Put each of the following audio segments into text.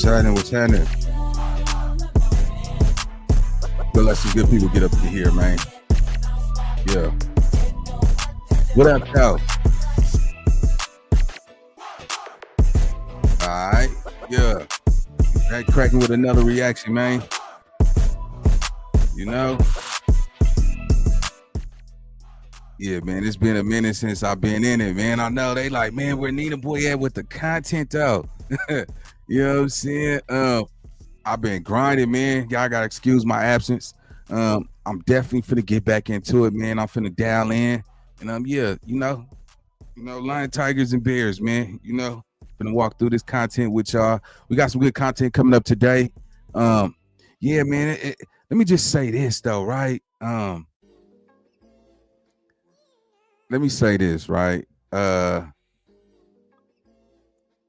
What's happening? What's happening? Feel like some good people get up to here, man. Yeah. What up, Cal? All right. Yeah. Back cracking with another reaction, man. You know? Yeah, man. It's been a minute since I've been in it, man. I know they like, man, where Nina Boy at with the content, though? You know what I'm saying? I've been grinding, man. Y'all gotta excuse my absence. I'm definitely finna get back into it, man. I'm finna dial in, and yeah, you know, Lion, Tigers, and Bears, man. You know, finna walk through this content with y'all. We got some good content coming up today. Yeah, man. Let me just say this though, right? Let me say this, right?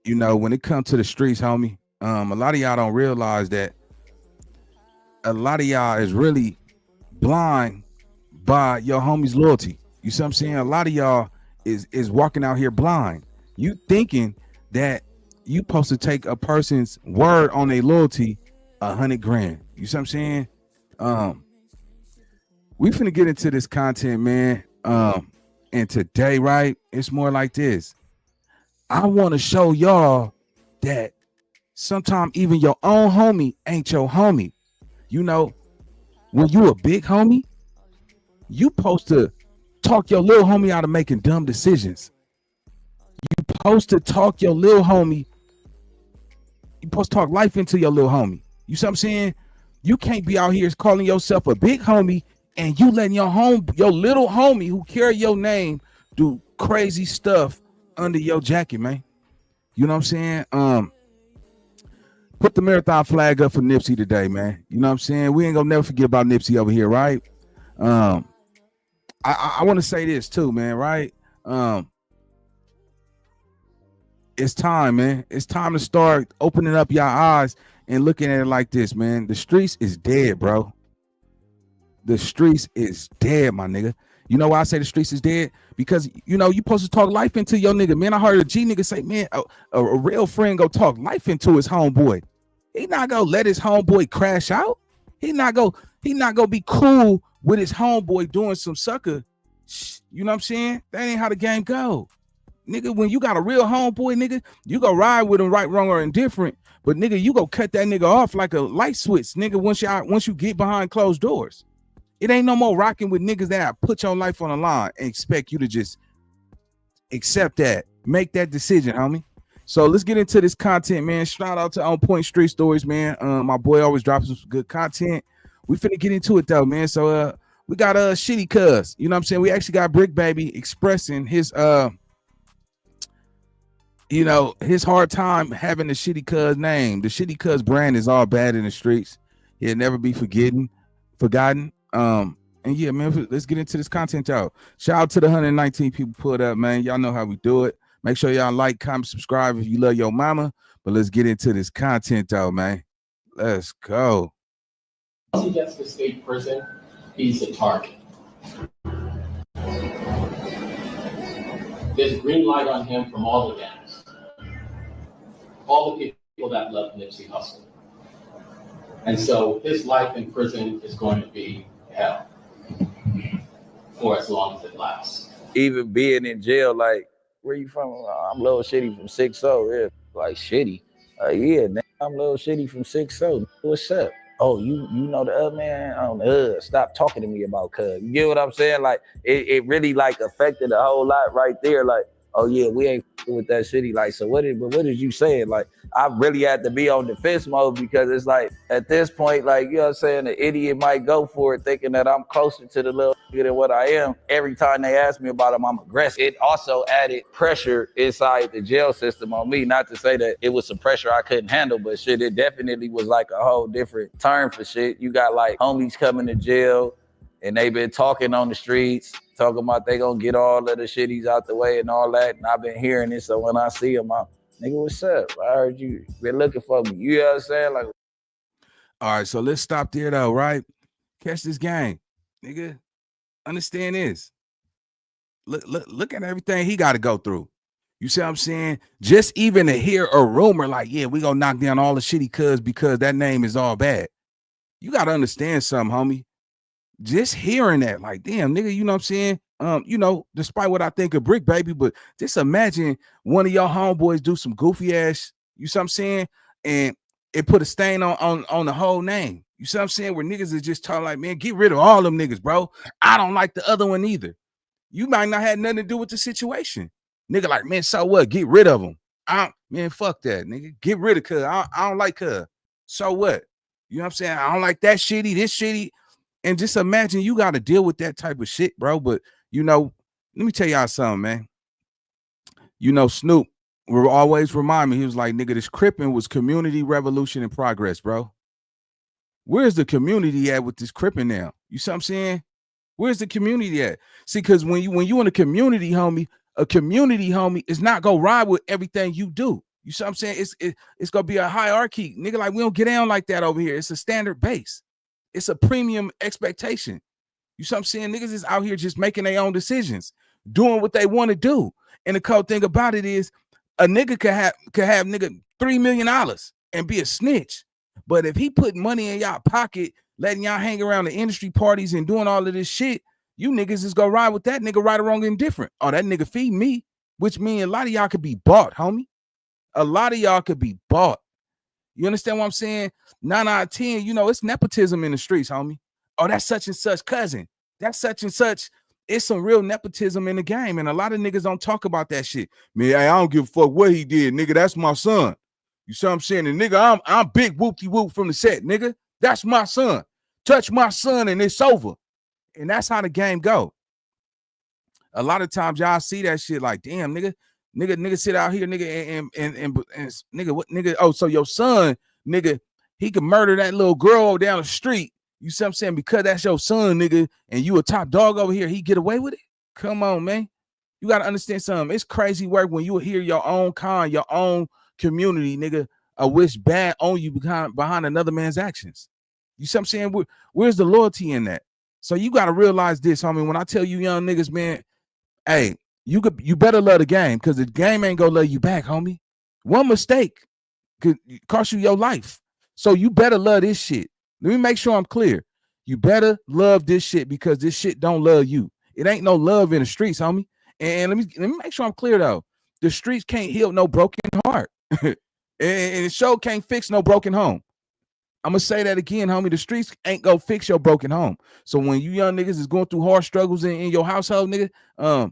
You know, when it comes to the streets, homie, a lot of y'all don't realize that a lot of y'all is really blind by your homie's loyalty. You see what I'm saying? A lot of y'all is walking out here blind. You thinking that you supposed to take a person's word on their loyalty $100,000. You see what I'm saying? We finna get into this content, man. And today, right, it's more like this. I want to show y'all that sometimes even your own homie ain't your homie. You know, when you a big homie, you supposed to talk your little homie out of making dumb decisions. You supposed to talk your little homie. You supposed to talk life into your little homie. You see what I'm saying? You can't be out here calling yourself a big homie and you letting your little homie who carry your name do crazy stuff under your jacket, man. You know what I'm saying? Put the marathon flag up for Nipsey today, man. You know what I'm saying? We ain't gonna never forget about Nipsey over here, right? I want to say this too, man, right? It's time, man. It's time to start opening up your eyes and looking at it like this, man. The streets is dead, bro. The streets is dead, my nigga. You know why I say the streets is dead? Because, you know, you supposed to talk life into your nigga, man. I heard a G nigga say, man, a real friend go talk life into his homeboy. He not gonna let his homeboy crash out. He not gonna be cool with his homeboy doing some sucker. You know what I'm saying? That ain't how the game go. Nigga, when you got a real homeboy, nigga, you go ride with him right, wrong, or indifferent. But nigga, you go cut that nigga off like a light switch, nigga, once you get behind closed doors. It ain't no more rocking with niggas that put your life on the line and expect you to just accept that. Make that decision, homie. So let's get into this content, man. Shout out to On Point Street Stories, man. My boy always drops some good content. We finna get into it though, man. So we got a shitty cuz. You know what I'm saying? We actually got Brick Baby expressing his you know, his hard time having the shitty cuz name. The shitty cuz brand is all bad in the streets. He'll never be forgotten. And yeah, man, let's get into this content, y'all. Shout out to the 119 people pulled up, man. Y'all know how we do it. Make sure y'all like, comment, subscribe if you love your mama. But let's get into this content, though, man. Let's go. Once he gets to state prison, he's a target. There's a green light on him from all the gangs, all the people that love Nipsey Hussle. And so his life in prison is going to be hell for as long as it lasts. Even being in jail, like, where you from? I'm Lil Shitty from 6-0. Yeah, like shitty. Yeah, I'm Lil Shitty from 6-0. What's up? Oh, you know the other man? Stop talking to me about cuz. You get what I'm saying? Like, it really like affected a whole lot right there. Like, oh yeah, we ain't with that shitty. Like, so what did you saying? Like, I really had to be on defense mode because it's like at this point, like, you know what I'm saying, the idiot might go for it thinking that I'm closer to the little nigga than what I am. Every time they ask me about him, I'm aggressive. It also added pressure inside the jail system on me. Not to say that it was some pressure I couldn't handle, but shit, it definitely was like a whole different turn for shit. You got like homies coming to jail and they been talking on the streets, talking about they gonna get all of the shitties out the way and all that. And I've been hearing it. So when I see them, I'm, nigga, what's up? I heard you been looking for me. You know what I'm saying? Like, all right, so let's stop there though, right? Catch this game. Nigga, understand this. Look at everything he got to go through. You see what I'm saying? Just even to hear a rumor like, yeah, we gonna knock down all the shitty cuz because that name is all bad. You gotta understand something, homie. Just hearing that, like, damn, nigga, you know what I'm saying? You know, despite what I think of Brick Baby, but just imagine one of y'all homeboys do some goofy ass, you see what I'm saying? And it put a stain on the whole name. You see what I'm saying? Where niggas is just talking like, man, get rid of all them niggas, bro. I don't like the other one either. You might not have nothing to do with the situation. Nigga, like, man, so what? Get rid of them. Man, fuck that, nigga. Get rid of cuz. I don't like cuz. So what? You know what I'm saying? I don't like that shitty, this shitty. And just imagine you got to deal with that type of shit, bro. But, you know, let me tell y'all something, man. You know, Snoop will always remind me, he was like, nigga, this Crippin' was community revolution in progress, bro. Where's the community at with this Crippin' now? You see what I'm saying? Where's the community at? See, because when you in a community, homie is not gonna ride with everything you do. You see what I'm saying? It's gonna be a hierarchy, nigga. Like, we don't get down like that over here. It's a standard base. It's a premium expectation. You see what I'm saying? Niggas is out here just making their own decisions, doing what they want to do. And the cool thing about it is, a nigga could have nigga $3 million and be a snitch. But if he put money in y'all pocket, letting y'all hang around the industry parties and doing all of this shit, you niggas is gonna ride with that nigga right or wrong and indifferent. Oh, that nigga feed me, which means a lot of y'all could be bought, homie. A lot of y'all could be bought. You understand what I'm saying? 9 out of 10, you know, it's nepotism in the streets, homie. Oh, that's such and such cousin. That's such and such. It's some real nepotism in the game. And a lot of niggas don't talk about that shit. Man, I don't give a fuck what he did, nigga. That's my son. You see what I'm saying? And nigga, I'm big whoop-de-whoop from the set, nigga. That's my son. Touch my son and it's over. And that's how the game go. A lot of times y'all see that shit like, damn, nigga sit out here, nigga, and nigga, what nigga? Oh, so your son, nigga, he could murder that little girl down the street. You see what I'm saying? Because that's your son, nigga, and you a top dog over here, he get away with it? Come on, man. You gotta understand something. It's crazy work when you hear your own kind, your own community, nigga, wish bad on you behind another man's actions. You see what I'm saying? Where's the loyalty in that? So you gotta realize this, homie. When I tell you young niggas, man, hey, you better love the game, because the game ain't gonna love you back, homie. One mistake could cost you your life. So you better love this shit. Let me make sure I'm clear. You better love this shit, because this shit don't love you. It ain't no love in the streets, homie. And let me make sure I'm clear though. The streets can't heal no broken heart. and the show can't fix no broken home. I'm gonna say that again, homie. The streets ain't gonna fix your broken home. So when you young niggas is going through hard struggles in your household, nigga,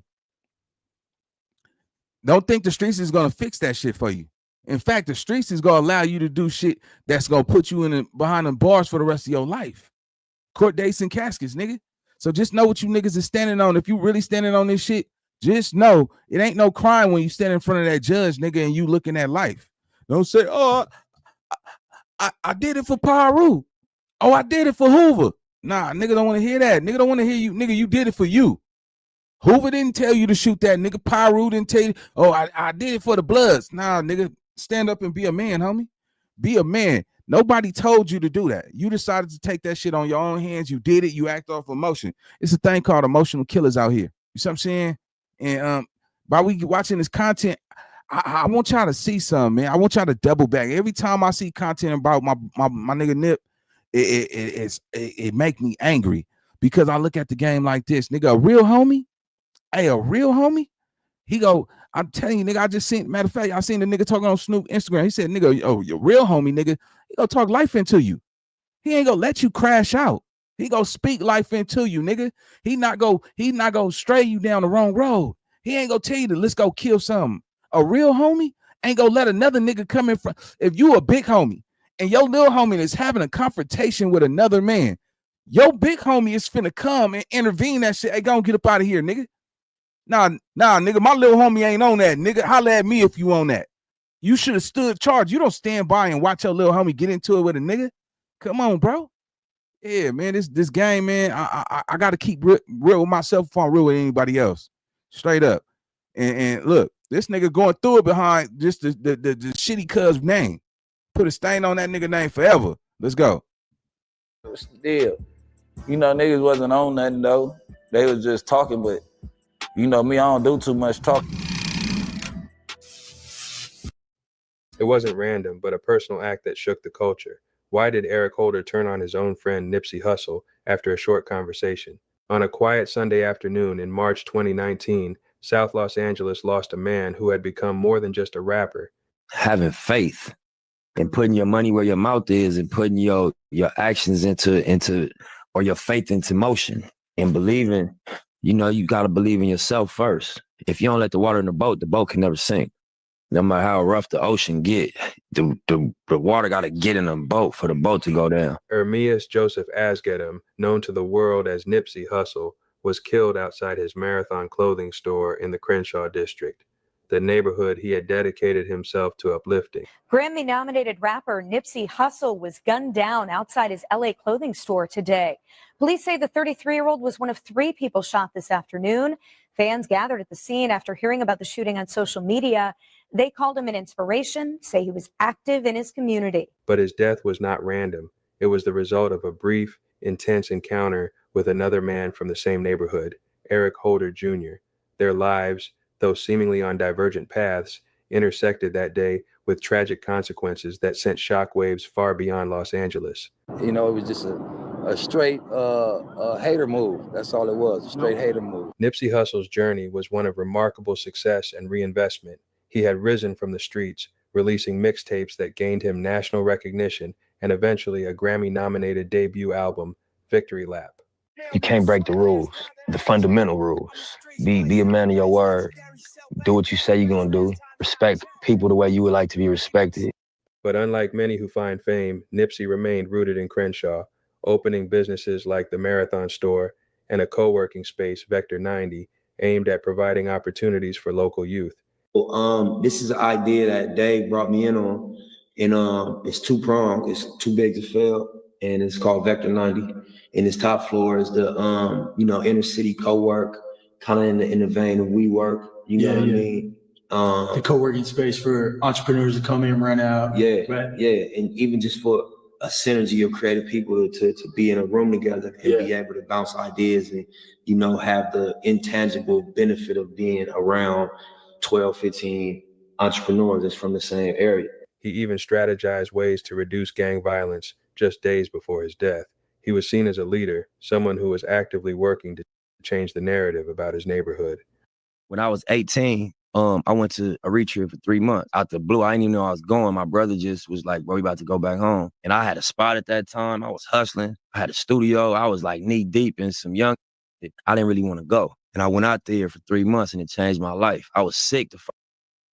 don't think the streets is gonna fix that shit for you. In fact, the streets is gonna allow you to do shit that's gonna put you behind the bars for the rest of your life. Court dates and caskets, nigga. So just know what you niggas is standing on. If you really standing on this shit, just know it ain't no crime when you stand in front of that judge, nigga, and you looking at life. Don't say, oh, I did it for Paru. Oh, I did it for Hoover. Nah, nigga don't want to hear that. Nigga don't want to hear you. Nigga, you did it for you. Hoover didn't tell you to shoot that, nigga. Paru didn't tell you, oh, I did it for the Bloods. Nah, nigga, stand up and be a man, homie. Be a man. Nobody told you to do that. You decided to take that shit on your own hands. You did it. You act off emotion. It's a thing called emotional killers out here. You see what I'm saying? And while we watching this content, I want y'all to see something, man. I want y'all to double back. Every time I see content about my nigga Nip, it make me angry, because I look at the game like this, nigga. A real homie, a real homie. He go, I'm telling you, nigga. I just seen, matter of fact, I seen the nigga talking on Snoop Instagram. He said, nigga, oh, your real homie, nigga. He gonna talk life into you. He ain't gonna let you crash out. He gonna speak life into you, nigga. He not gonna stray you down the wrong road. He ain't gonna tell you to let's go kill something. A real homie ain't gonna let another nigga come in front. If you a big homie and your little homie is having a confrontation with another man, your big homie is finna come and intervene that shit. Hey, go get up out of here, nigga. Nah, nigga, my little homie ain't on that, nigga. Holla at me if you on that. You should have stood charged. You don't stand by and watch your little homie get into it with a nigga. Come on, bro. Yeah, man, this game, man, I got to keep real with myself before I'm real with anybody else. Straight up. And look, this nigga going through it behind just the shitty cuz name. Put a stain on that nigga name forever. Let's go. Still, you know, niggas wasn't on nothing though. They was just talking, but you know me, I don't do too much talking. It wasn't random, but a personal act that shook the culture. Why did Eric Holder turn on his own friend Nipsey Hussle after a short conversation? On a quiet Sunday afternoon in March 2019, South Los Angeles lost a man who had become more than just a rapper. Having faith and putting your money where your mouth is and putting your actions into or your faith into motion and believing, you got to believe in yourself first. If you don't let the water in the boat can never sink. No matter how rough the ocean get, the water got to get in the boat for the boat to go down. Ermias Joseph Asgedam, known to the world as Nipsey Hussle, was killed outside his Marathon clothing store in the Crenshaw district, the neighborhood he had dedicated himself to uplifting. Grammy-nominated rapper Nipsey Hussle was gunned down outside his LA clothing store today. Police say the 33-year-old was one of 3 people shot this afternoon. Fans gathered at the scene after hearing about the shooting on social media. They called him an inspiration, say he was active in his community. But his death was not random. It was the result of a brief, intense encounter with another man from the same neighborhood, Eric Holder Jr. Their lives, though seemingly on divergent paths, intersected that day with tragic consequences that sent shockwaves far beyond Los Angeles. It was just a straight hater move. That's all it was, a straight hater move. Nipsey Hussle's journey was one of remarkable success and reinvestment. He had risen from the streets, releasing mixtapes that gained him national recognition and eventually a Grammy-nominated debut album, Victory Lap. You can't break the rules, the fundamental rules. Be a man of your word. Do what you say you're gonna do. Respect people the way you would like to be respected. But unlike many who find fame, Nipsey remained rooted in Crenshaw, opening businesses like the Marathon store and a co-working space, Vector 90, aimed at providing opportunities for local youth. This is an idea that Dave brought me in on, and it's 2-pronged. It's too big to fail, and it's called Vector 90. And its top floor is the inner city co-work, kind of in the vein of WeWork. You know what I mean? The co-working space for entrepreneurs to come in and rent out. Yeah, right. Yeah, and even just for a synergy of creative people to be in a room together and be able to bounce ideas and have the intangible benefit of being around 12, 15 entrepreneurs that's from the same area. He even strategized ways to reduce gang violence just days before his death. He was seen as a leader, someone who was actively working to change the narrative about his neighborhood. When I was 18, I went to Eritrea for 3 months. Out the blue, I didn't even know I was going. My brother just was like, bro, we about to go back home. And I had a spot at that time. I was hustling. I had a studio. I was like knee deep in some young shit. I didn't really want to go. And I went out there for 3 months and it changed my life. I was sick the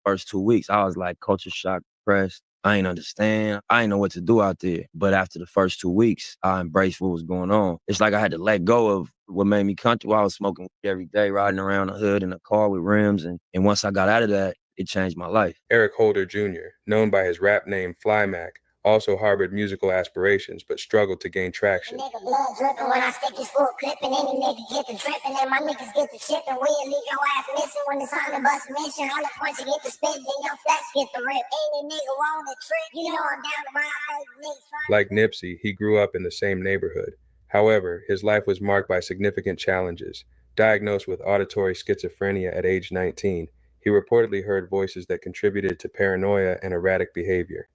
first 2 weeks. I was like culture shock, depressed. I ain't understand. I ain't know what to do out there. But after the first 2 weeks, I embraced what was going on. It's like I had to let go of what made me comfortable. I was smoking every day, riding around the hood in a car with rims. And once I got out of that, it changed my life. Eric Holder Jr., known by his rap name Fly Mac, also harbored musical aspirations, but struggled to gain traction. Nigga blood dripping when I stick his full clip, and any nigga get the tripping, and my niggas get the chipping. We'll leave your ass missing when it's time to bust mission. 100 points you get the spit, then your flesh get the rip. Any nigga want a trick, I'm down the ride. Like Nipsey, he grew up in the same neighborhood. However, his life was marked by significant challenges. Diagnosed with auditory schizophrenia at age 19, he reportedly heard voices that contributed to paranoia and erratic behavior.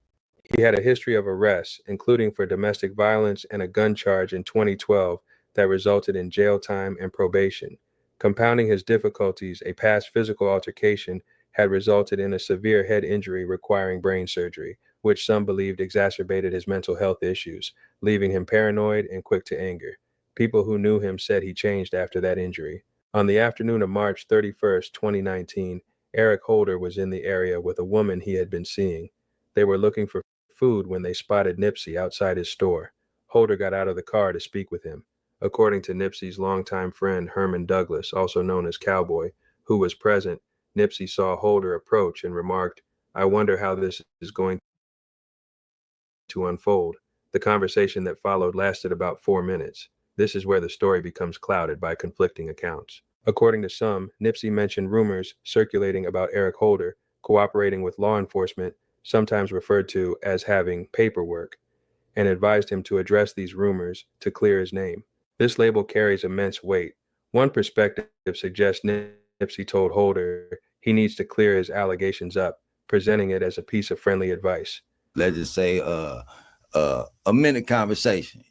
He had a history of arrests, including for domestic violence and a gun charge in 2012 that resulted in jail time and probation. Compounding his difficulties, a past physical altercation had resulted in a severe head injury requiring brain surgery, which some believed exacerbated his mental health issues, leaving him paranoid and quick to anger. People who knew him said he changed after that injury. On the afternoon of March 31st, 2019, Eric Holder was in the area with a woman he had been seeing. They were looking for food when they spotted Nipsey outside his store. Holder got out of the car to speak with him. According to Nipsey's longtime friend Herman Douglas, also known as Cowboy, who was present, Nipsey saw Holder approach and remarked, "I wonder how this is going to unfold." The conversation that followed lasted about 4 minutes. This is where the story becomes clouded by conflicting accounts. According to some, Nipsey mentioned rumors circulating about Eric Holder cooperating with law enforcement, sometimes referred to as having paperwork, and advised him to address these rumors to clear his name. This label carries immense weight. One perspective suggests Nipsey told Holder he needs to clear his allegations up, presenting it as a piece of friendly advice. Let's just say a minute conversation.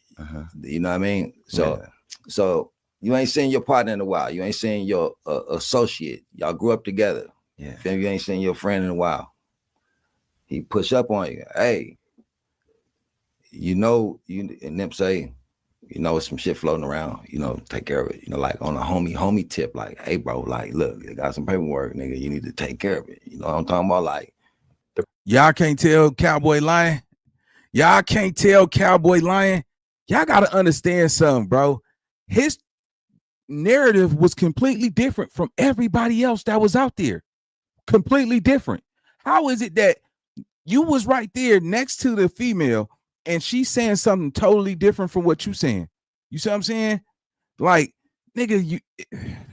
You know what I mean? So you ain't seen your partner in a while. You ain't seen your associate. Y'all grew up together. Yeah. Then you ain't seen your friend in a while. He push up on you. Hey, and Nip say, some shit floating around, take care of it. Like on a homie tip, like, hey bro, like, look, I got some paperwork, nigga. You need to take care of it. You know what I'm talking about? Like, y'all can't tell Cowboy lying. Y'all can't tell Cowboy lying. Y'all gotta understand something, bro. His narrative was completely different from everybody else that was out there. Completely different. How is it that you was right there next to the female and she's saying something totally different from what you saying? You see what I'm saying? Like, nigga,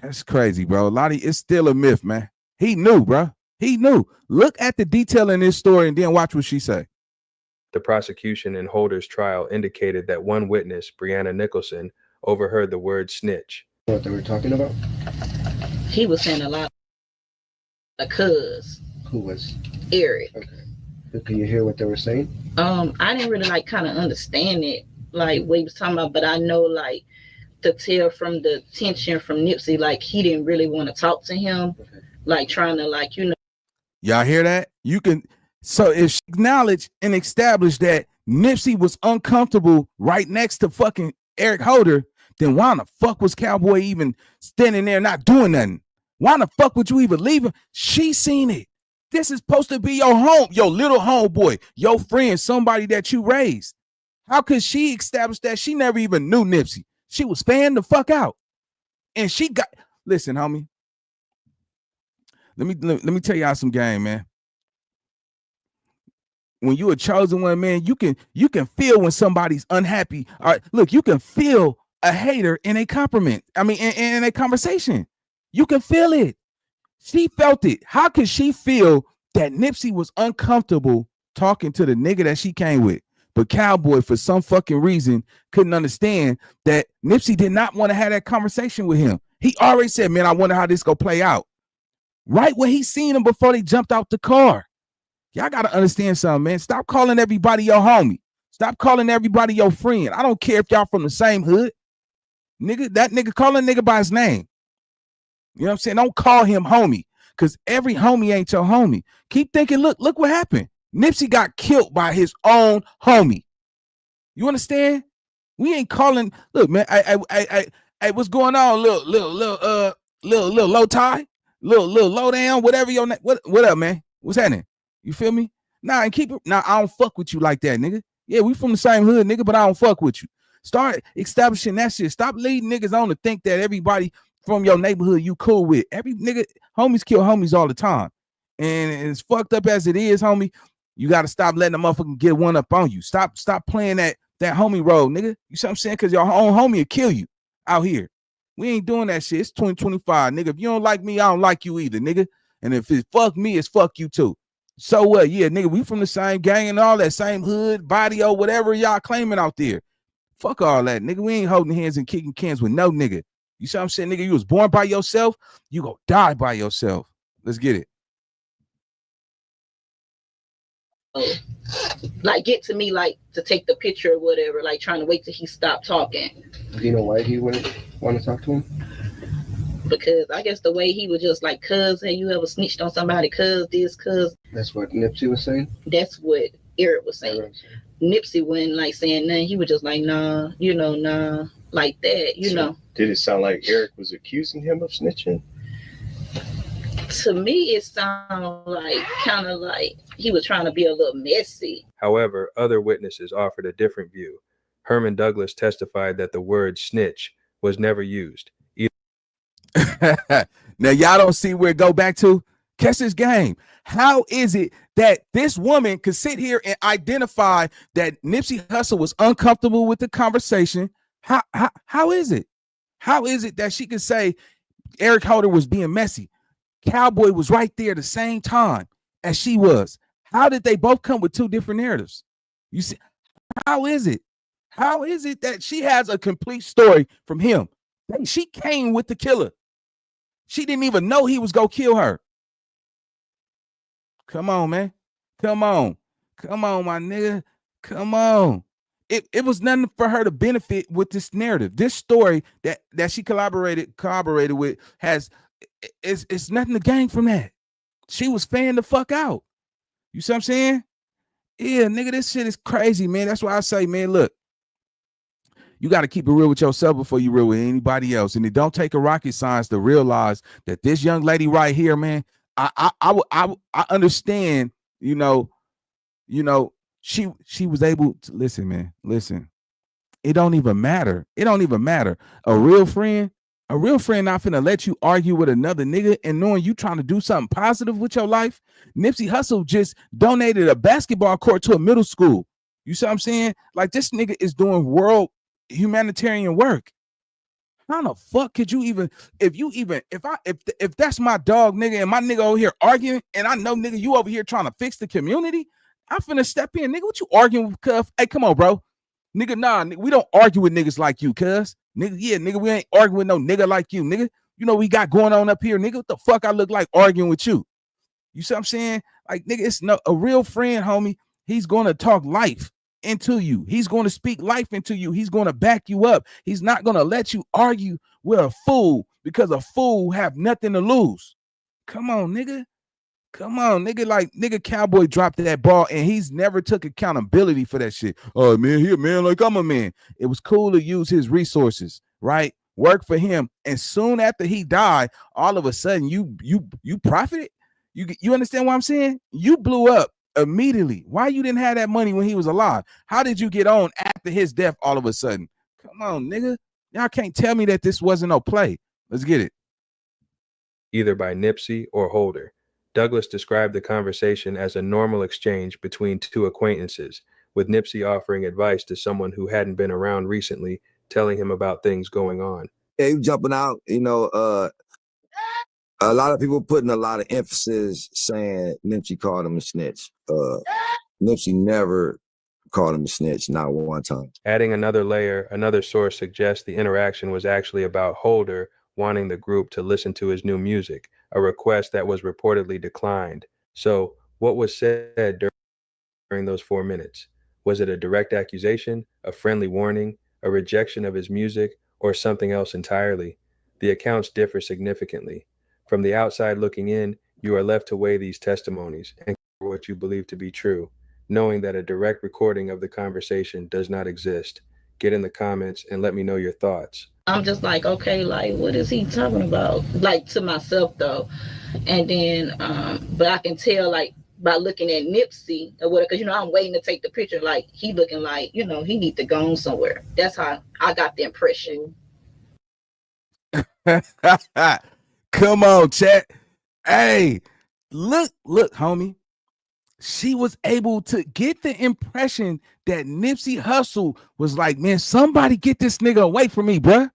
that's crazy, bro. Lottie, it's still a myth, man. He knew, bro. He knew. Look at the detail in this story and then watch what she say. The prosecution in Holder's trial indicated that one witness, Brianna Nicholson, overheard the word snitch. What they were talking about? He was saying a lot of cuz. Who was? Eric. Okay. Can you hear what they were saying? I didn't really kind of understand it, like what he was talking about, but I know like to tell from the tension from Nipsey, like he didn't really want to talk to him, like trying to Y'all hear that? You can. So if she acknowledged and established that Nipsey was uncomfortable right next to fucking Eric Holder, then why in the fuck was Cowboy even standing there not doing nothing? Why in the fuck would you even leave him? She seen it. This is supposed to be your little homeboy, your friend, somebody that you raised. How could she establish that? She never even knew Nipsey. She was fanned the fuck out. And listen, homie. Let me tell y'all some game, man. When you a chosen one, man, you can feel when somebody's unhappy. All right, look, you can feel a hater in a compliment. I mean, in a conversation. You can feel it. She felt it. How could she feel that Nipsey was uncomfortable talking to the nigga that she came with? But Cowboy, for some fucking reason, couldn't understand that Nipsey did not want to have that conversation with him. He already said, man, I wonder how this gonna play out. Right when he seen him before they jumped out the car. Y'all got to understand something, man. Stop calling everybody your homie. Stop calling everybody your friend. I don't care if y'all from the same hood. Nigga, that nigga, call a nigga by his name. You know what I'm saying? Don't call him homie, because every homie ain't your homie. Keep thinking, look what happened. Nipsey got killed by his own homie. You understand? We ain't calling, look, man, I what's going on? Little low tie? Little low down, whatever your name. What up, man? What's happening? You feel me? Nah, and keep it. Nah, I don't fuck with you like that, nigga. Yeah, we from the same hood, nigga, but I don't fuck with you. Start establishing that shit. Stop leading niggas on to think that everybody from your neighborhood you cool with. Every nigga, homies kill homies all the time. And as fucked up as it is, homie, you got to stop letting the motherfucker get one up on you. Stop playing that homie role, nigga. You see what I'm saying? Because your own homie will kill you out here. We ain't doing that shit. It's 2025, nigga. If you don't like me, I don't like you either, nigga. And if it's fuck me, it's fuck you too. So what? Yeah, nigga, we from the same gang and all that, same hood, body, or whatever y'all claiming out there. Fuck all that, nigga. We ain't holding hands and kicking cans with no nigga. You see what I'm saying, nigga? You was born by yourself, you gonna die by yourself. Let's get it. Like get to me, like to take the picture or whatever, like trying to wait till he stopped talking. Do you know why he wouldn't want to talk to him? Because I guess the way he was just like, cuz, have you ever snitched on somebody? Cuz this, cuz. That's what Nipsey was saying? That's what Eric was saying. Nipsey wasn't like saying nothing. He was just like, nah, nah, like that, know. Did it sound like Eric was accusing him of snitching? To me, it sounded like kind of like he was trying to be a little messy. However, other witnesses offered a different view. Herman Douglas testified that the word snitch was never used. Now, y'all don't see where it go back to? Catch this game. How is it that this woman could sit here and identify that Nipsey Hussle was uncomfortable with the conversation? How is it? How is it that she could say Eric Holder was being messy? Cowboy was right there the same time as she was. How did they both come with two different narratives? You see, how is it? How is it that she has a complete story from him? She came with the killer. She didn't even know he was gonna kill her. Come on, man. Come on. Come on, my nigga. Come on. It was nothing for her to benefit with this narrative. This story that she collaborated with it's nothing to gain from that. She was fanned the fuck out. You see what I'm saying? Yeah, nigga, this shit is crazy, man. That's why I say, man, look, you got to keep it real with yourself before you real with anybody else. And it don't take a rocket science to realize that this young lady right here, man, I understand, you know, she was able to listen, man. Listen, it don't even matter. It don't even matter. A real friend not finna let you argue with another nigga and knowing you trying to do something positive with your life. Nipsey Hussle just donated a basketball court to a middle school. You see what I'm saying? Like, this nigga is doing world humanitarian work. How the fuck could you even, if that's my dog, nigga, and my nigga over here arguing, and I know, nigga, you over here trying to fix the community, I'm finna step in, nigga. What you arguing with, cuz? Hey, come on, bro. Nigga, nah, we don't argue with niggas like you, cuz. Nigga, yeah, nigga, we ain't arguing with no nigga like you, nigga. You know we got going on up here, nigga. What the fuck I look like arguing with you? You see what I'm saying? Like, nigga, it's no a real friend, homie. He's gonna talk life into you. He's going to speak life into you. He's going to back you up. He's not going to let you argue with a fool, because a fool have nothing to lose. Come on, nigga. Come on, nigga. Like, nigga, Cowboy dropped that ball and he's never took accountability for that shit. Oh, man, he a man like I'm a man. It was cool to use his resources, right? Work for him. And soon after he died, all of a sudden you profited. You understand what I'm saying? You blew up immediately. Why you didn't have that money when he was alive? How did you get on after his death all of a sudden? Come on, nigga. Y'all can't tell me that this wasn't no play. Let's get it. Either by Nipsey or Holder. Douglas described the conversation as a normal exchange between two acquaintances, with Nipsey offering advice to someone who hadn't been around recently, telling him about things going on. Yeah, you jumping out, a lot of people putting a lot of emphasis saying Nipsey called him a snitch. Nipsey never called him a snitch, not one time. Adding another layer, another source suggests the interaction was actually about Holder wanting the group to listen to his new music, a request that was reportedly declined. So, what was said during those 4 minutes? Was it a direct accusation, a friendly warning, a rejection of his music, or something else entirely? The accounts differ significantly. From the outside looking in, you are left to weigh these testimonies and what you believe to be true, knowing that a direct recording of the conversation does not exist. Get in the comments and let me know your thoughts. I'm just like, okay, like, what is he talking about? Like, to myself, though. And then, but I can tell, like, by looking at Nipsey or whatever, because, I'm waiting to take the picture, like, he looking like, he need to go on somewhere. That's how I got the impression. Come on, chat. Hey, look, homie. She was able to get the impression that Nipsey Hussle was like, man, somebody get this nigga away from me, bruh.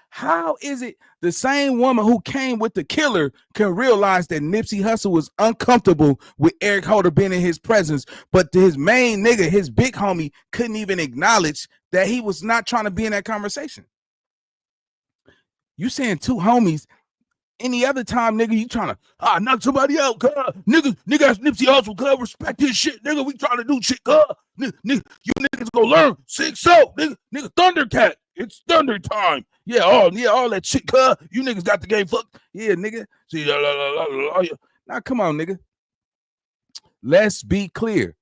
How is it the same woman who came with the killer can realize that Nipsey Hussle was uncomfortable with Eric Holder being in his presence, but his main nigga, his big homie, couldn't even acknowledge that he was not trying to be in that conversation? You saying two homies. Any other time, nigga, you trying to knock somebody out, cuz. Nigga, that's Nipsey Hussle, cuz. Respect his shit, nigga. We trying to do shit, cuz. Nigga, you niggas gonna learn. 6-0, nigga, Thundercat. It's Thunder time. Yeah, all that shit, cuz. You niggas got the game fucked. Yeah, nigga. See, now come on, nigga. Let's be clear.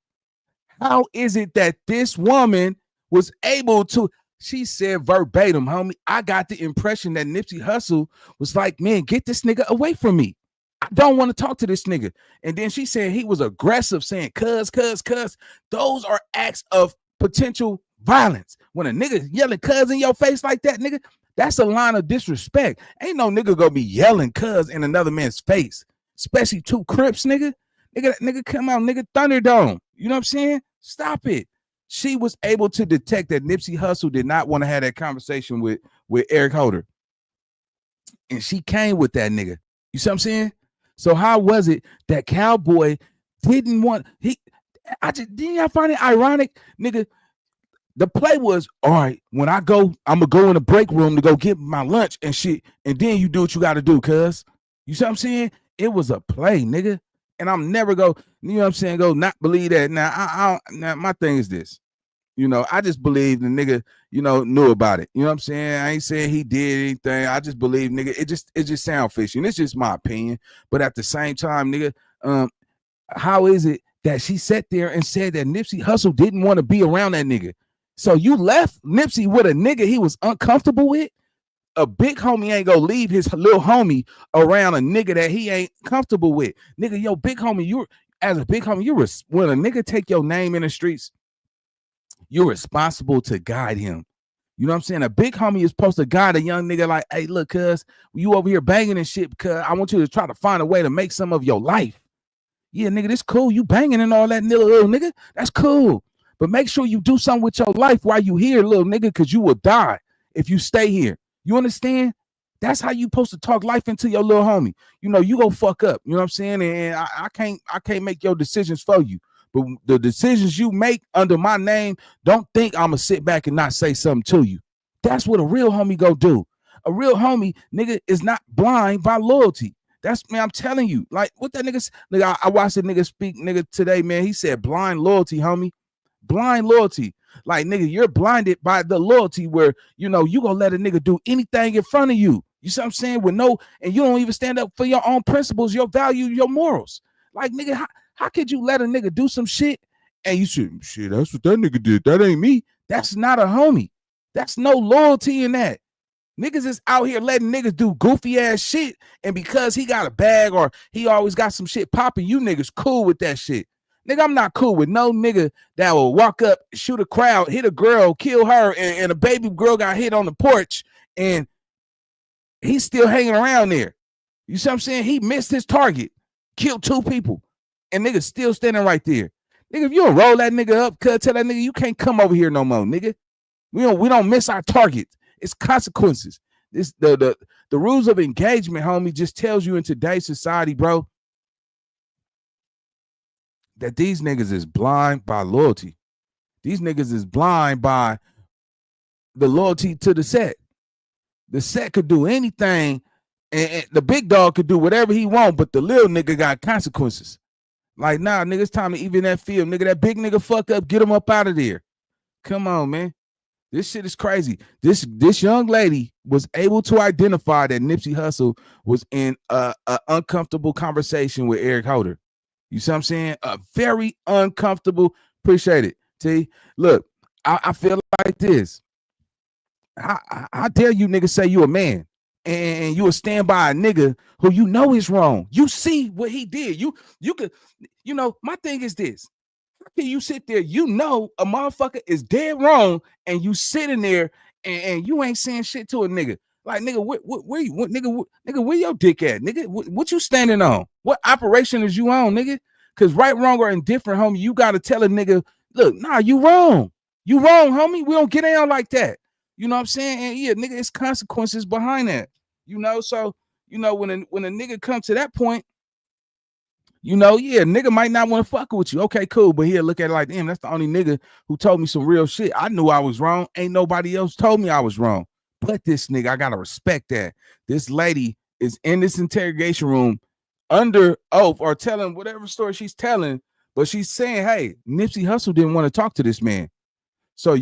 How is it that this woman was able to? She said verbatim, homie, I got the impression that Nipsey Hussle was like, man, get this nigga away from me. I don't want to talk to this nigga. And then she said he was aggressive, saying cuz. Those are acts of potential violence. When a nigga yelling cuz in your face like that, nigga, that's a line of disrespect. Ain't no nigga gonna be yelling cuz in another man's face, especially two Crips, nigga. Nigga, come out, nigga, Thunderdome. You know what I'm saying? Stop it. She was able to detect that Nipsey Hussle did not want to have that conversation with Eric Holder. And she came with that nigga. You see what I'm saying? So how was it that Cowboy didn't want, didn't y'all find it ironic? Nigga, the play was, all right, when I go, I'm going to go in the break room to go get my lunch and shit, and then you do what you got to do, cuz. You see what I'm saying? It was a play, nigga. And I'm never go, you know what I'm saying, go not believe that. Now, now my thing is this. You know, I just believe the nigga, you know, knew about it. You know what I'm saying? I ain't saying he did anything. I just believe, nigga, it just sound fishy. And it's just my opinion. But at the same time, nigga, how is it that she sat there and said that Nipsey Hussle didn't want to be around that nigga? So you left Nipsey with a nigga he was uncomfortable with? A big homie ain't gonna leave his little homie around a nigga that he ain't comfortable with. Nigga, yo, big homie, you're as a big homie, when a nigga take your name in the streets, you're responsible to guide him. You know what I'm saying? A big homie is supposed to guide a young nigga like, hey, look, cuz, you over here banging and shit, because I want you to try to find a way to make some of your life. Yeah, nigga, this cool. You banging and all that, little nigga. That's cool. But make sure you do something with your life while you here, little nigga, because you will die if you stay here. You understand? That's how you supposed to talk life into your little homie. You know, you go fuck up. You know what I'm saying? And I can't make your decisions for you. But the decisions you make under my name, don't think I'm going to sit back and not say something to you. That's what a real homie go do. A real homie, nigga, is not blind by loyalty. That's, man, I'm telling you. Like, what that nigga, I watched a nigga speak, nigga, today, man. He said blind loyalty, homie. Blind loyalty. Like, nigga, you're blinded by the loyalty where, you know, you gonna let a nigga do anything in front of you. You see what I'm saying? With no, and you don't even stand up for your own principles, your value, your morals. Like, nigga, how could you let a nigga do some shit and you should, shit, that's what that nigga did. That ain't me. That's not a homie. That's no loyalty in that. Niggas is out here letting niggas do goofy ass shit, and because he got a bag or he always got some shit popping, you niggas cool with that shit. Nigga, I'm not cool with no nigga that will walk up, shoot a crowd, hit a girl, kill her, and a baby girl got hit on the porch, and he's still hanging around there. You see what I'm saying? He missed his target, killed 2 people, and nigga still standing right there. Nigga, if you don't roll that nigga up, tell that nigga you can't come over here no more, nigga. We don't miss our target. It's consequences. This the rules of engagement, homie, just tells you in today's society, bro, that these niggas is blind by loyalty. These niggas is blind by the loyalty to the set. The set could do anything, and the big dog could do whatever he want, but the little nigga got consequences. Like, nah, nigga, it's time to even that field. Nigga, that big nigga fuck up, get him up out of there. Come on, man. This shit is crazy. This young lady was able to identify that Nipsey Hussle was in a uncomfortable conversation with Eric Holder. You see what I'm saying? A very uncomfortable. Appreciate it. T. Look, I feel like this. How dare you niggas say you a man and you will stand by a nigga who you know is wrong. You see what he did. You could, you know, my thing is this. Can you sit there, you know a motherfucker is dead wrong, and you sitting there and you ain't saying shit to a nigga? Like, nigga, nigga, where your dick at? Nigga, what you standing on? What operation is you on, nigga? Because right, wrong, or indifferent, homie, you got to tell a nigga, look, nah, you wrong. You wrong, homie. We don't get down like that. You know what I'm saying? And yeah, nigga, it's consequences behind that. You know, so, you know, when a nigga comes to that point, you know, yeah, nigga might not want to fuck with you. Okay, cool. But he'll look at it like, damn, that's the only nigga who told me some real shit. I knew I was wrong. Ain't nobody else told me I was wrong. But this nigga, I gotta respect that. This lady is in this interrogation room under oath or telling whatever story she's telling, but she's saying, hey, Nipsey Hussle didn't want to talk to this man. So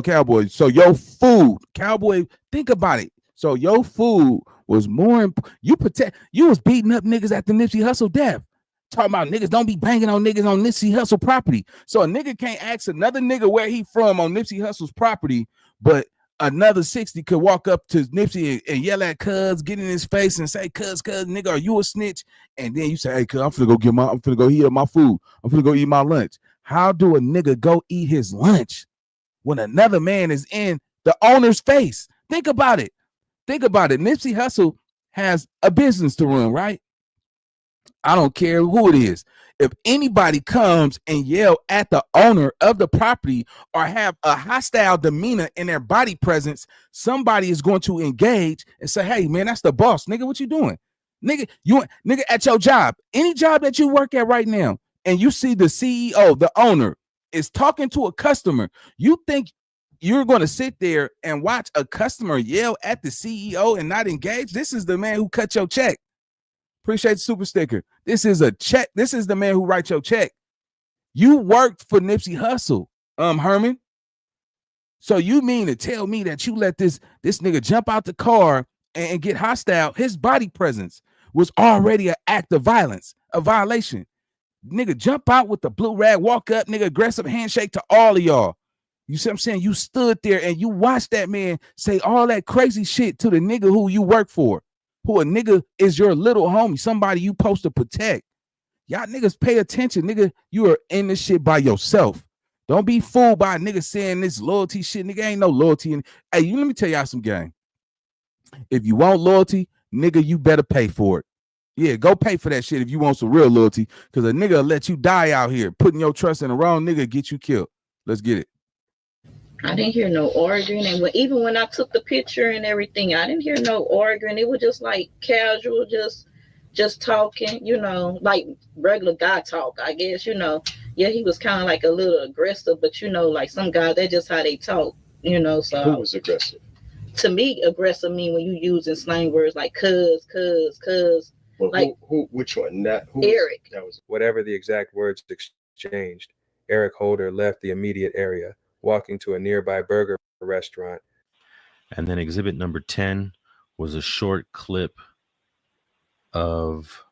Cowboy, so your food, Cowboy, think about it. So your food was more important. You was beating up niggas at the Nipsey Hussle death. Talking about niggas don't be banging on niggas on Nipsey Hussle property. So a nigga can't ask another nigga where he from on Nipsey Hussle's property, but another 60 could walk up to Nipsey and yell at cuz, get in his face and say, cuz, nigga, are you a snitch? And then you say, hey, cuz, I'm finna go heat up my food. I'm finna go eat my lunch. How do a nigga go eat his lunch when another man is in the owner's face? Think about it. Nipsey Hussle has a business to run, right? I don't care who it is. If anybody comes and yell at the owner of the property or have a hostile demeanor in their body presence, somebody is going to engage and say, hey, man, that's the boss. Nigga, what you doing? Nigga, nigga, at your job, any job that you work at right now, and you see the CEO, the owner, is talking to a customer, you think you're going to sit there and watch a customer yell at the CEO and not engage? This is the man who cut your check. Appreciate the super sticker. This is a check. This is the man who writes your check. You worked for Nipsey Hussle, Herman. So you mean to tell me that you let this nigga jump out the car and get hostile? His body presence was already an act of violence, a violation. Nigga, jump out with the blue rag, walk up, nigga, aggressive handshake to all of y'all. You see what I'm saying? You stood there and you watched that man say all that crazy shit to the nigga who you work for, who a nigga is your little homie, somebody you supposed to protect. Y'all niggas pay attention, nigga. You are in this shit by yourself. Don't be fooled by a nigga saying this loyalty shit. Nigga ain't no loyalty. Hey, let me tell y'all some game. If you want loyalty, nigga, you better pay for it. Yeah, go pay for that shit if you want some real loyalty, because a nigga will let you die out here. Putting your trust in the wrong nigga get you killed. Let's get it. I didn't hear no arguing, and even when I took the picture and everything, I didn't hear no arguing. It was just like casual, just talking, you know, like regular guy talk, I guess, you know. Yeah, he was kind of like a little aggressive, but you know, like some guys, that's just how they talk, you know. So who was aggressive? To me, aggressive mean when you using slang words like cuz. Well, like which one? Eric. That was whatever the exact words exchanged. Eric Holder left the immediate area, walking to a nearby burger restaurant. And then exhibit number 10 was a short clip of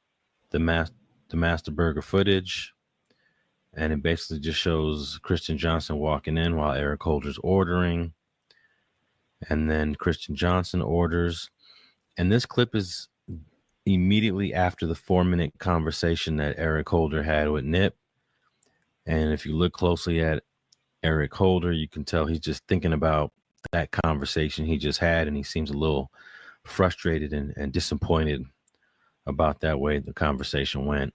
the Master Burger footage. And it basically just shows Christian Johnson walking in while Eric Holder's ordering. And then Christian Johnson orders. And this clip is immediately after the 4-minute conversation that Eric Holder had with Nip. And if you look closely at Eric Holder, you can tell he's just thinking about that conversation he just had, and he seems a little frustrated and disappointed about that way the conversation went.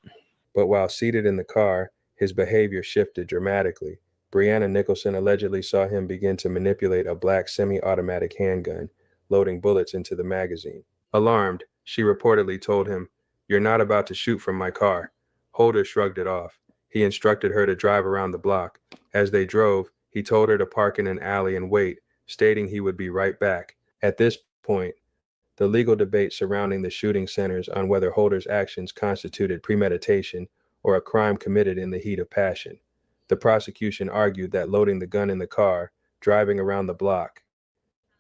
But while seated in the car, his behavior shifted dramatically. Brianna Nicholson allegedly saw him begin to manipulate a black semi-automatic handgun, loading bullets into the magazine. Alarmed, she reportedly told him, "You're not about to shoot from my car." Holder shrugged it off. He instructed her to drive around the block. As they drove, he told her to park in an alley and wait, stating he would be right back. At this point, the legal debate surrounding the shooting centers on whether Holder's actions constituted premeditation or a crime committed in the heat of passion. The prosecution argued that loading the gun in the car, driving around the block,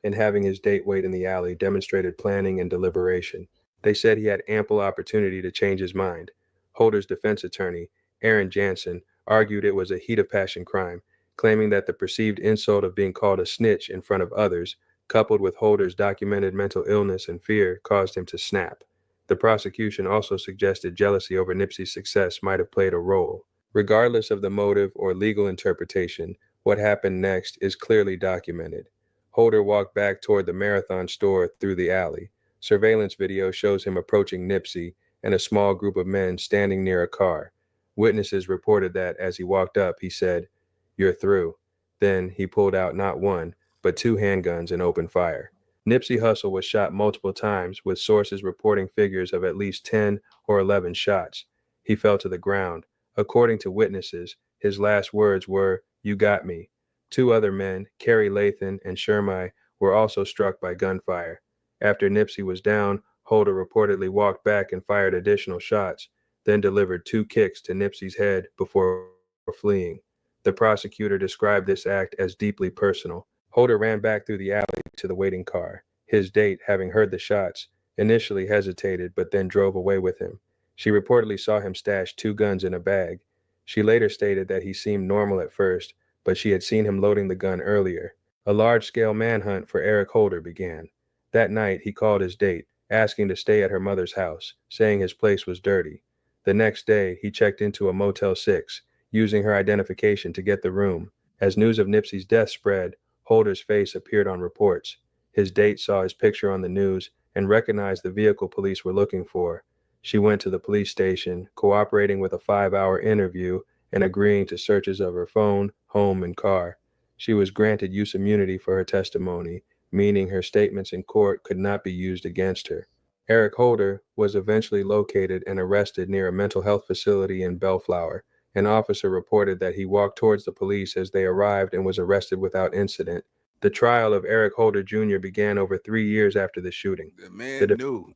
and having his date wait in the alley demonstrated planning and deliberation. They said he had ample opportunity to change his mind. Holder's defense attorney, Aaron Jansen, argued it was a heat of passion crime, claiming that the perceived insult of being called a snitch in front of others, coupled with Holder's documented mental illness and fear, caused him to snap. The prosecution also suggested jealousy over Nipsey's success might have played a role. Regardless of the motive or legal interpretation, what happened next is clearly documented. Holder walked back toward the Marathon store through the alley. Surveillance video shows him approaching Nipsey and a small group of men standing near a car. Witnesses reported that as he walked up, he said, "You're through." Then he pulled out not one, but 2 handguns and opened fire. Nipsey Hussle was shot multiple times, with sources reporting figures of at least 10 or 11 shots. He fell to the ground. According to witnesses, his last words were, "You got me." 2 other men, Kerry Lathan and Shermai, were also struck by gunfire. After Nipsey was down, Holder reportedly walked back and fired additional shots, then delivered 2 kicks to Nipsey's head before fleeing. The prosecutor described this act as deeply personal. Holder ran back through the alley to the waiting car. His date, having heard the shots, initially hesitated but then drove away with him. She reportedly saw him stash 2 guns in a bag. She later stated that he seemed normal at first, but she had seen him loading the gun earlier. A large-scale manhunt for Eric Holder began. That night, he called his date, asking to stay at her mother's house, saying his place was dirty. The next day, he checked into a Motel 6, using her identification to get the room. As news of Nipsey's death spread, Holder's face appeared on reports. His date saw his picture on the news and recognized the vehicle police were looking for. She went to the police station, cooperating with a 5-hour interview and agreeing to searches of her phone, home, and car. She was granted use immunity for her testimony, meaning her statements in court could not be used against her. Eric Holder was eventually located and arrested near a mental health facility in Bellflower. An officer reported that he walked towards the police as they arrived and was arrested without incident. The trial of Eric Holder Jr. began over 3 years after the shooting. The man knew.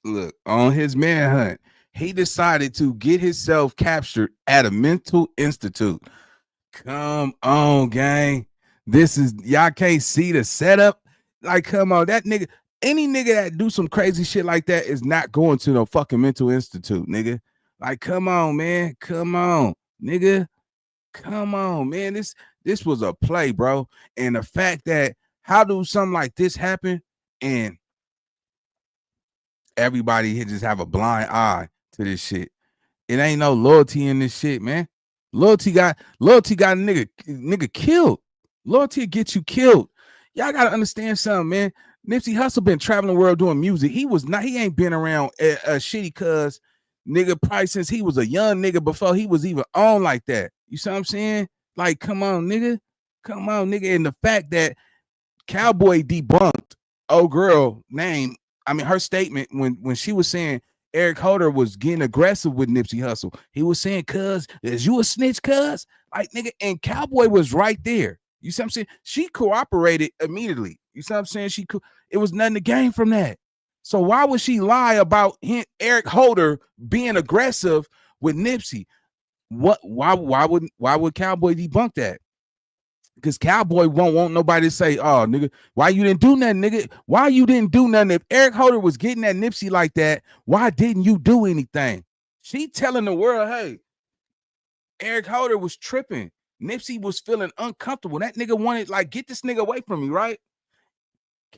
look, on his manhunt, he decided to get himself captured at a mental institute. Come on, gang. This is, y'all can't see the setup. Like, come on, that nigga, any nigga that do some crazy shit like that is not going to no fucking mental institute, nigga. Like, come on, man. Come on, nigga. Come on, man. This was a play, bro. And the fact that how do something like this happen and everybody here just have a blind eye to this shit? It ain't no loyalty in this shit, man. Loyalty got a nigga killed. Loyalty will get you killed. Y'all gotta understand something, man. Nipsey Hussle been traveling the world doing music. He ain't been around a shitty cuz nigga probably since he was a young nigga before he was even on like that. You see what I'm saying? Like, come on, nigga. Come on, nigga. And the fact that Cowboy debunked old girl name, I mean her statement when she was saying Eric Holder was getting aggressive with Nipsey Hussle. He was saying, cuz, is you a snitch, cuz? Like, nigga, and Cowboy was right there. You see what I'm saying? She cooperated immediately. You see what I'm saying? It was nothing to gain from that. So why would she lie about Eric Holder being aggressive with Nipsey? Why would Cowboy debunk that? Because Cowboy won't want nobody to say, oh, nigga, why you didn't do nothing, nigga? Why you didn't do nothing? If Eric Holder was getting at Nipsey like that, why didn't you do anything? She telling the world, hey, Eric Holder was tripping. Nipsey was feeling uncomfortable. That nigga wanted, like, get this nigga away from me, right?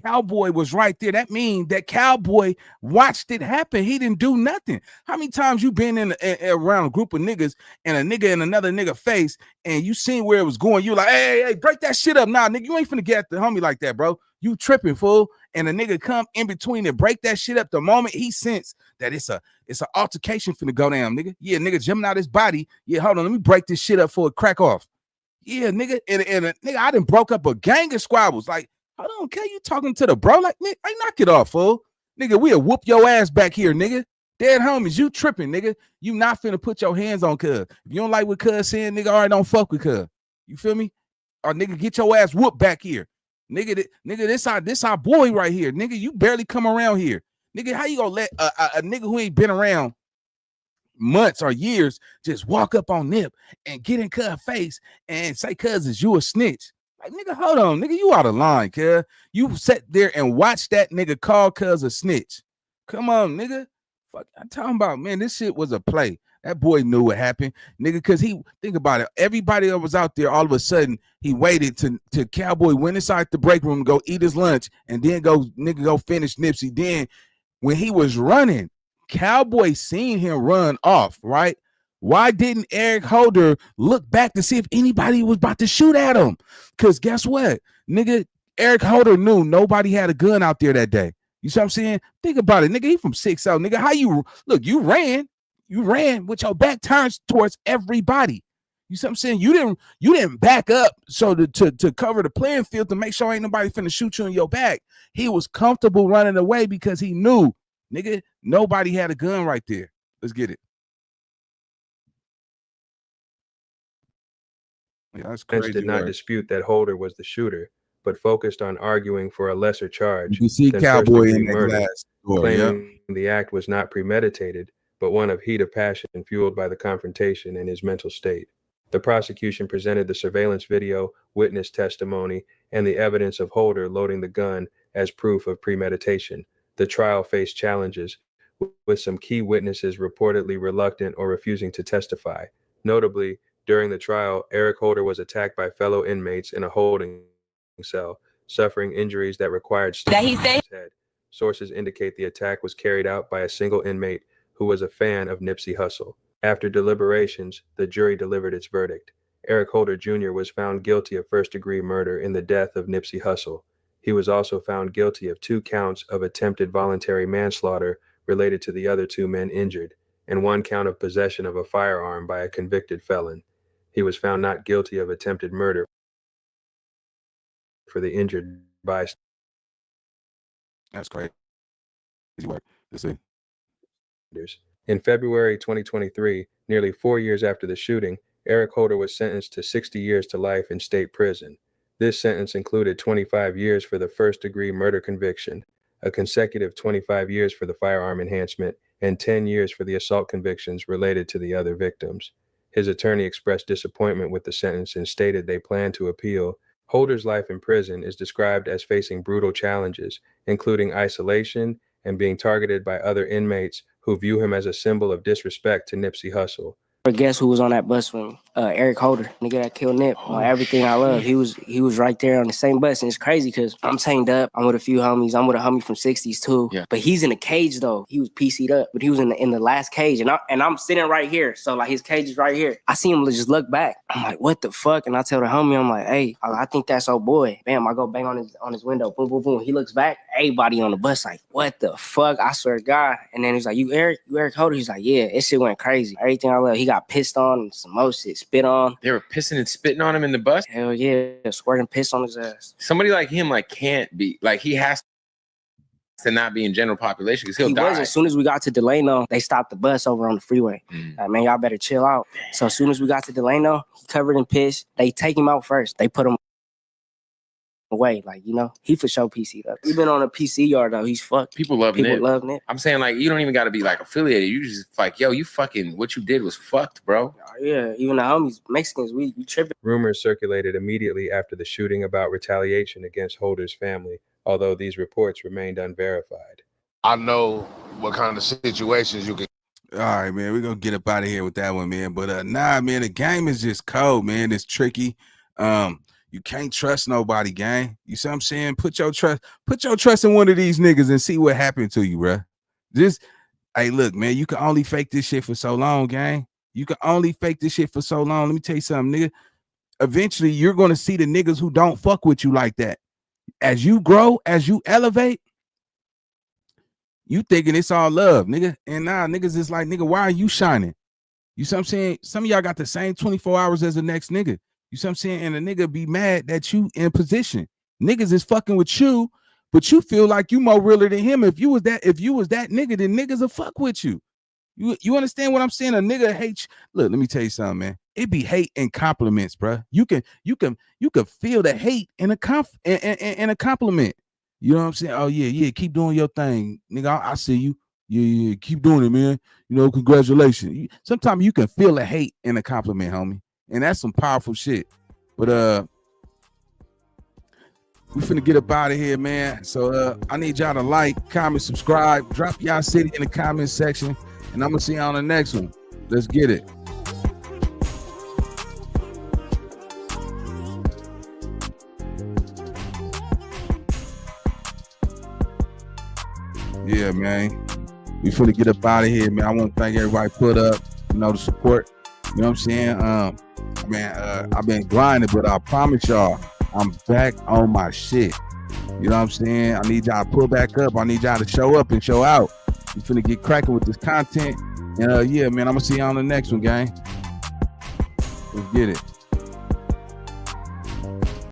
Cowboy was right there. That means that Cowboy watched it happen. He didn't do nothing. How many times you been around a group of niggas and a nigga in another nigga face and you seen where it was going? You like, hey, break that shit up. Nah, nigga, you ain't finna get at the homie like that, bro. You tripping, fool. And a nigga come in between and break that shit up the moment he sense that it's a altercation finna go down, nigga. Yeah, nigga jumping out his body. Yeah, hold on, let me break this shit up for a crack off. Yeah, nigga, and nigga, I done broke up a gang of squabbles. Like, hold on, okay, you talking to the bro? Like, nigga, I knock it off, fool. Nigga, we'll whoop your ass back here, nigga. Dead homies, you tripping, nigga. You not finna put your hands on cuz. If you don't like what cuz saying, nigga, all right, don't fuck with cuz. You feel me? Or nigga, get your ass whooped back here. Nigga, this our boy right here. Nigga, you barely come around here. Nigga, how you gonna let a nigga who ain't been around months or years just walk up on Nip and get in cuz face and say, cuz, is you a snitch? Like, nigga, hold on, nigga, you out of line, cuz. You sat there and watched that nigga call cuz a snitch. Come on, nigga. Fuck, I'm talking about, man, this shit was a play. That boy knew what happened, nigga, because he, think about it, everybody that was out there, all of a sudden, he waited to Cowboy went inside the break room, go eat his lunch, and then go finish Nipsey. Then, when he was running, Cowboy seen him run off, right? Why didn't Eric Holder look back to see if anybody was about to shoot at him? Because guess what? Nigga, Eric Holder knew nobody had a gun out there that day. You see what I'm saying? Think about it, nigga. He from 6'0", nigga. How you look? You ran with your back turned towards everybody. You see what I'm saying? You didn't back up so to cover the playing field to make sure ain't nobody finna shoot you in your back. He was comfortable running away because he knew, nigga, nobody had a gun right there. Let's get it. Yeah, that's crazy. Did not dispute that Holder was the shooter, but focused on arguing for a lesser charge. You see Cowboy in that glass door, claiming the act was not premeditated, but one of heat of passion fueled by the confrontation and his mental state. The prosecution presented the surveillance video, witness testimony, and the evidence of Holder loading the gun as proof of premeditation. The trial faced challenges, with some key witnesses reportedly reluctant or refusing to testify. Notably, during the trial, Eric Holder was attacked by fellow inmates in a holding cell, suffering injuries that required sticking to his head. Sources indicate the attack was carried out by a single inmate who was a fan of Nipsey Hussle. After deliberations, the jury delivered its verdict. Eric Holder Jr. was found guilty of first-degree murder in the death of Nipsey Hussle. He was also found guilty of 2 counts of attempted voluntary manslaughter related to the other 2 men injured, and 1 count of possession of a firearm by a convicted felon. He was found not guilty of attempted murder for the injured bystanders. That's crazy work. Let's see. In February 2023, nearly 4 years after the shooting, Eric Holder was sentenced to 60 years to life in state prison. This sentence included 25 years for the first-degree murder conviction. a consecutive 25 years for the firearm enhancement, and 10 years for the assault convictions related to the other victims. His attorney expressed disappointment with the sentence and stated they plan to appeal. Holder's life in prison is described as facing brutal challenges, including isolation and being targeted by other inmates who view him as a symbol of disrespect to Nipsey Hussle. But guess who was on that bus with me? Eric Holder, nigga that killed Nip. On Everything I Love. He was right there on the same bus, and it's crazy because I'm chained up. I'm with a few homies. I'm with a homie from 60s too. Yeah. But he's in the cage though. He was PC'd up, but he was in the last cage, and I'm sitting right here. So like his cage is right here. I see him just look back. I'm like, what the fuck? And I tell the homie, I'm like, hey, I think that's old boy. Bam, I go bang on his window. Boom, boom, boom. He looks back. Everybody on the bus like, what the fuck? I swear to God. And then he's like, you Eric Holder? He's like, yeah. It shit went crazy. Everything I Love. He got pissed on and some more shit, spit on. They were pissing and spitting on him in the bus? Hell yeah, squirting piss on his ass. Somebody like him can't be, he has to not be in general population because he'll die. As soon as we got to Delano, they stopped the bus over on the freeway. Like, man, y'all better chill out. So as soon as we got to Delano, he covered in piss. They take him out first. They put him away. He for sure PC'd up. Even on a PC yard though, he's fucked. People love Nip. I'm saying you don't even got to be affiliated. You just yo, you fucking, what you did was fucked, bro. Yeah, even the homies, Mexicans, we tripping. Rumors circulated immediately after the shooting about retaliation against Holder's family, although these reports remained unverified. I know what kind of situations you can. All right, man, we're gonna get up out of here with that one, man. But nah, man, the game is just cold, man. It's tricky. You can't trust nobody, gang. You see what I'm saying? Put your trust in one of these niggas and see what happened to you, bruh. Hey, look, man, you can only fake this shit for so long, gang. You can only fake this shit for so long. Let me tell you something, nigga. Eventually, you're gonna see the niggas who don't fuck with you like that. As you grow, as you elevate, you thinking it's all love, nigga. And now niggas is like, nigga, why are you shining? You see what I'm saying? Some of y'all got the same 24 hours as the next nigga. You see what I'm saying? And a nigga be mad that you in position. Niggas is fucking with you, but you feel like you more realer than him. If you was that nigga, then niggas will fuck with you. You understand what I'm saying? A nigga hates. Look, let me tell you something, man. It be hate and compliments, bro. You can feel the hate in a compliment. You know what I'm saying? Oh yeah, keep doing your thing, nigga. I see you. Yeah, keep doing it, man. Congratulations. Sometimes you can feel the hate in a compliment, homie. And that's some powerful shit. But we finna get up out of here, man. So I need y'all to like, comment, subscribe, drop y'all city in the comment section, and I'm gonna see y'all on the next one. Let's get it. Yeah, man. We finna get up out of here, man. I want to thank everybody put up, the support. You know what I'm saying? I've been grinding, but I promise y'all, I'm back on my shit. You know what I'm saying? I need y'all to pull back up. I need y'all to show up and show out. We finna get cracking with this content. And yeah, man, I'm gonna see y'all on the next one, gang. Let's get it.